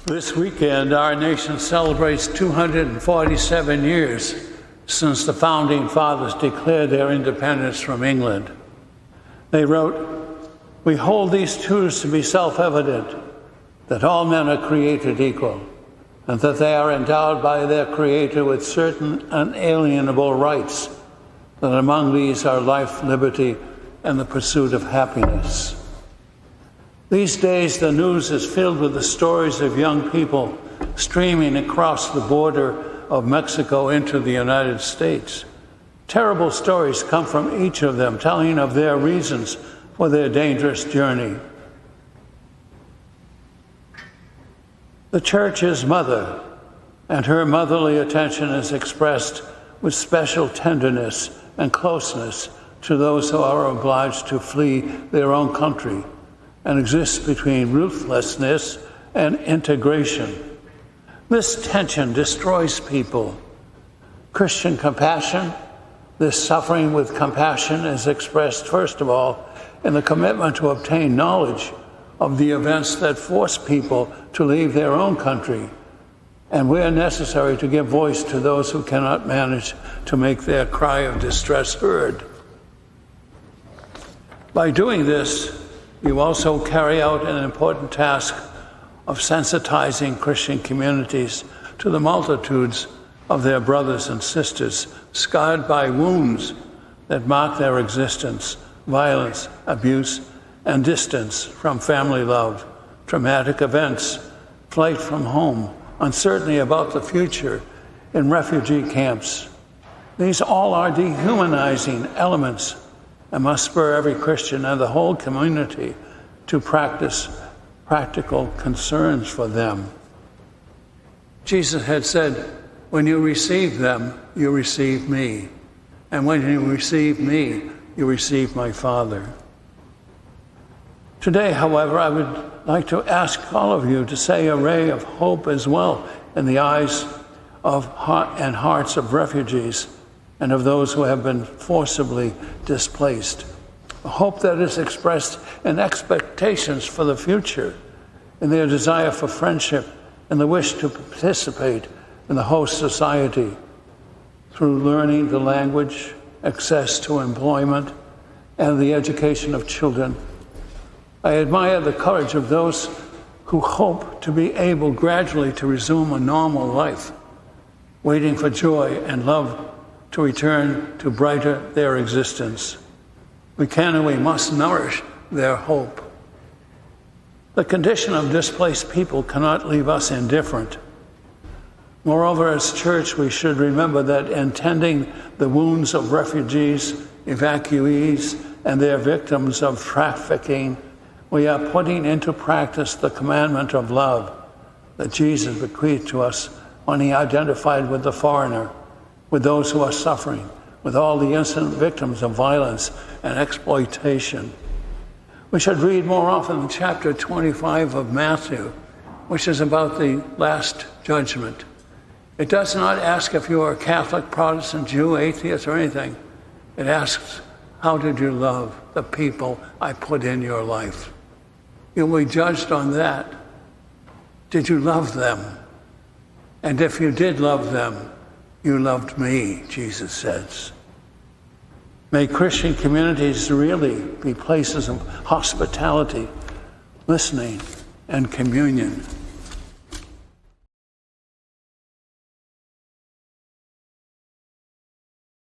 This weekend, our nation celebrates 247 years since the Founding Fathers declared their independence from England. They wrote, "We hold these truths to be self-evident, that all men are created equal, and that they are endowed by their Creator with certain unalienable rights, that among these are life, liberty, and the pursuit of happiness." These days, the news is filled with the stories of young people streaming across the border of Mexico into the United States. Terrible stories come from each of them, telling of their reasons for their dangerous journey. The Church is mother, and her motherly attention is expressed with special tenderness and closeness to those who are obliged to flee their own country and exist between ruthlessness and integration. This tension destroys people. Christian compassion, this suffering with compassion, is expressed, first of all, in the commitment to obtain knowledge of the events that force people to leave their own country, and where necessary, to give voice to those who cannot manage to make their cry of distress heard. By doing this, you also carry out an important task of sensitizing Christian communities to the multitudes of their brothers and sisters scarred by wounds that mark their existence: violence, abuse, and distance from family love, traumatic events, flight from home, uncertainty about the future in refugee camps. These all are dehumanizing elements and must spur every Christian and the whole community to practice practical concerns for them. Jesus had said, "When you receive them, you receive me. And when you receive me, you receive my Father." Today, however, I would like to ask all of you to say a ray of hope as well in the eyes of and hearts of refugees and of those who have been forcibly displaced. A hope that is expressed in expectations for the future, in their desire for friendship, and the wish to participate in the host society through learning the language, access to employment, and the education of children. I admire the courage of those who hope to be able gradually to resume a normal life, waiting for joy and love to return to brighter their existence. We can and we must nourish their hope. The condition of displaced people cannot leave us indifferent. Moreover, as church, we should remember that in tending the wounds of refugees, evacuees, and their victims of trafficking, we are putting into practice the commandment of love that Jesus bequeathed to us when he identified with the foreigner, with those who are suffering, with all the innocent victims of violence and exploitation. We should read more often chapter 25 of Matthew, which is about the last judgment. It does not ask if you are Catholic, Protestant, Jew, atheist, or anything. It asks, how did you love the people I put in your life? You'll be judged on that. Did you love them? And if you did love them, you loved me, Jesus says. May Christian communities really be places of hospitality, listening, and communion.